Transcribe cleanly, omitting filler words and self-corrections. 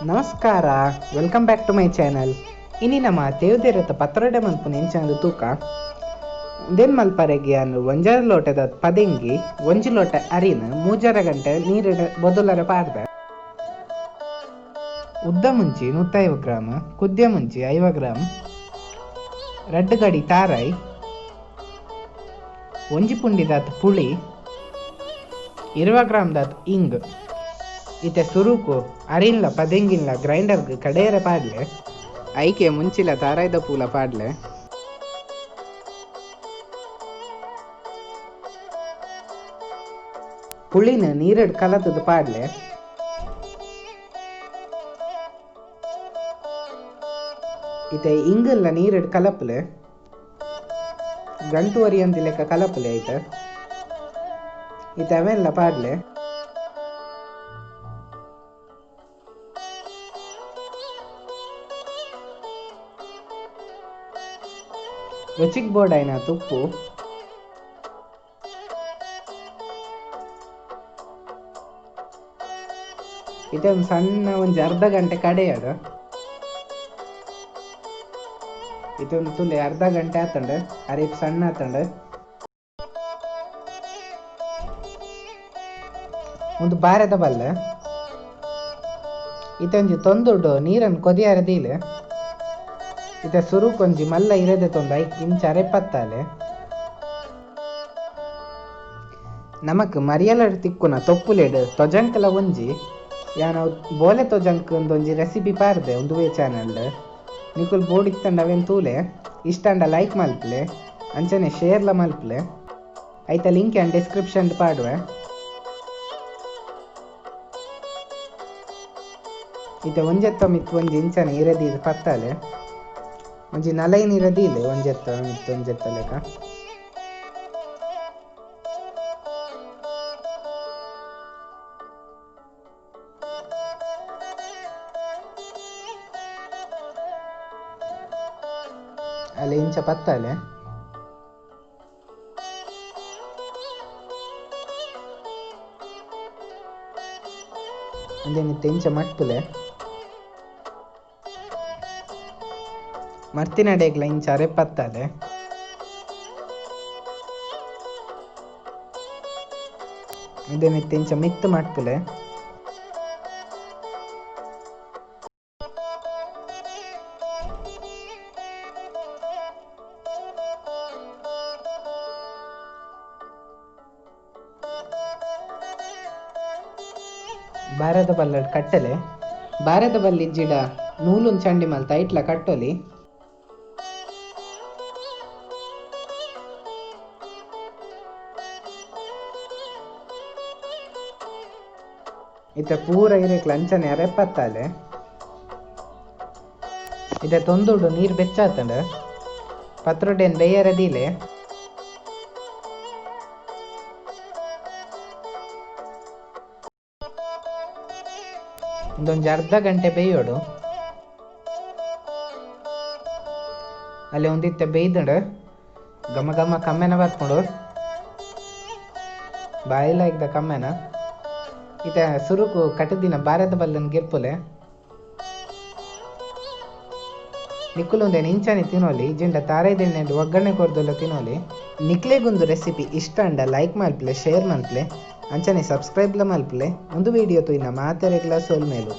ನಮಸ್ಕಾರ, welcome back to my channel. ಇನಿ ನಮ್ಮ ತೇವ್ದೇರತ್ತ ಪತ್ರೊಡೆ ಮಲ್ಪುನ ಎಂಚಂದು ತೂಕ ಉಂದೆನ್ ಮಲ್ಪರೆಗೆ ಅನ್ನು ಒಂಜರ ಲೋಟದ ಪದೆಂಗಿ ಒಂಜಿ ಲೋಟ ಅರಿನ ಮೂಜರ ಗಂಟೆ ನೀರು ಬೊದಲರ ಪಾಡ್ದೆ. ಉದ್ದ ಮುಂಚಿ 150 ಗ್ರಾಮ್, ಕುದ್ಯ ಮುಂಚಿ 50 ಗ್ರಾಮ್, ರಡ್ಡು ಗಡಿ ತಾರಾಯಿ, ಒಂಜಿ ಪುಂಡಿದಾತ್ ಪುಳಿ, 20 ಗ್ರಾಮ್ ದಾತ್ ಇಂಗ್. ಇತ್ತೆ ಸುರುಕು ಅರಿನ್ಲ ಪದೆಂಗಿನ್ಲ ಗ್ರೈಂಡರ್ಗ್ ಕಡೆಯರೆ ಪಾಡ್ಲೆ, ಐಕೆ ಮುಂಚಿಲ ತಾರಾಯ್ದ ಪೂಲ ಪಾಡ್ಲೆ, ಪುಳಿನ ನೀರಡ್ ಕಲತದ ಪಾಡ್ಲೆ, ಇತ್ತೆ ಇಂಗಲ್ಲ ನೀರಡ್ ಕಲಪ್ಲೆ ಗಂಟು ಒರಿಯಂದಿ ಲೆಕ್ಕ ಕಲಪ್ಲೆ ಐತ ಇತ್ತೆ ಅವೆಲ್ಲ ಪಾಡ್ಲೆ. ರುಚಿಗೆ ಬೋಡಾಯ್ನ ತುಪ್ಪು, ಇದೊಂದು ಸಣ್ಣ ಒಂಜಿ ಅರ್ಧ ಗಂಟೆ ಕಡೆಯಡು. ಇದೊಂದು ತುಲೆ ಅರ್ಧ ಗಂಟೆ ಆತಂಡ ಅರಿಪ್ ಸಣ್ಣ ಆತಂಡ ಒಂದು ಬಾರೆದ ಬಲ್ಲ ಇತ್ತೊಂಜಿ ತೊಂದುಡು ನೀರನ್ನು ಕೊದಿಯಾರದೀಲೆ ಇತ ಸುರುಕೊಂಜಿ ಮಲ್ಲ ಇರದೆ ತೊಂದು 5 ಇಂಚ ಅರೆಪತ್ತಾಲೆ ನಮಕ್ ಮರಿಯಲಡ್ ತಿಕ್ಕುನ ತೊಪ್ಪುಲೆಡ್ ತೊಜಂಕಲ ಒಂಜಿ ಯಾನ ಬೋಲೆ ತೊಜಂಕ್ ಒಂದೊಂಜಿ ರೆಸಿಪಿ ಪಾರ್ದೆ ಉಂದುವೆ ಚಾನಲ್. ನಿಕುಲ್ ಬೋರ್ಡ್ ಇತ್ತಂಡ ಅವೆನ್ ತೂಲೆ ಇಷ್ಟಂಡ ಲೈಕ್ ಮಲ್ಪಲೆ ಅಂಚನೆ ಶೇರ್ಲ ಮಲ್ಪಲೆ ಐತ ಲಿಂಕ್ ಆ್ಯಂಡ್ ಡಿಸ್ಕ್ರಿಪ್ಷನ್ ಪಾಡುವೆ. ಇತ ಒಂಜೆತ್ತ ಮಿತ್ತು ಒಂಜಿ ಇಂಚನ ಇರದಿ ಪತ್ತಾಲೆ ಒಂಜಿ ನಲೈನ್ ಇರದಿಲೆ ಒಂಜೆತ್ತ ಮಿತ್ತು ಒಂಜೆತ್ತ ಲೆಕ್ಕ ಅಲ್ಲಿ ಇಂಚ ಪತ್ತಾಲೆ ಒಂದೇ ಮಿತ್ತು ಇಂಚ ಮಟ್ಪುಲೆ ಮರ್ತಿನಡೆಗ್ಲ ಇಂಚ ಅರೆಪತ್ತಾಲೆ ಇದೇ ಮಿತ್ತು ಇಂಚ ಮಿತ್ತು ಮಟ್ಪುಲೆ ಬಾರದ ಬಲ್ಲಡ್ ಕಟ್ಟಲೆ ಬಾರದ ಬಲ್ಲಿ ಜಿಡ ನೂಲುನ್ ಚಂಡಿ ಮಲ್ತ ಐಟ್ಲ ಕಟ್ಟೊಲಿ ಇತ್ತೆ ಪೂರ ಇರೇಕ್ಲ ಅಂಚನೆ ಅರೆಪತ್ತಾಲೆ ಇತ್ತೆ ತೊಂದುಡು ನೀರು ಬೆಚ್ಚಾತಂಡ ಪತ್ರೊಡೆನ್ ಬೇಯರದಿಲೆ ಒಂದೊಂಜಿ ಅರ್ಧ ಗಂಟೆ ಬೇಯೋಡು. ಅಲ್ಲಿ ಒಂದಿತ್ತೆ ಬೇಯ್ದಡ ಘಮ ಘಮ ಕಮ್ಮೆನ ಬರ್ಕೊಂಡು ಬಾಯಿಲಾಯ್ದ ಕಮ್ಮೆನ ಇತ ಸುರುಕು ಕಟದಿನ ಬಾರದ ಬಲ್ಲನ್ ಗಿರ್ಪುಲೆ ನಿಕ್ಕುಲೊಂದೇನು ಇಂಚನೆ ತಿನ್ನೋಲಿ ಜಿಂಡ ತಾರೈದೆಣ್ಣೆ ಒಗ್ಗರಣೆ ಕೊರ್ದೆಲ್ಲ ತಿನ್ನೋಲಿ. ನಿಕ್ಲೆಗೊಂದು ರೆಸಿಪಿ ಇಷ್ಟ ಅಂಡ ಲೈಕ್ ಮಲ್ಪಲೆ ಶೇರ್ ಮಲ್ಪಲೆ ಅಂಚನೆ ಸಬ್ಸ್ಕ್ರೈಬ್ಲ ಮಲ್ಪಲೆ ಒಂದು ವಿಡಿಯೋ ತುಯಿನ ಮಾತೆರೆಗ್ಲ ಸೋಲ್ ಮೇಲು.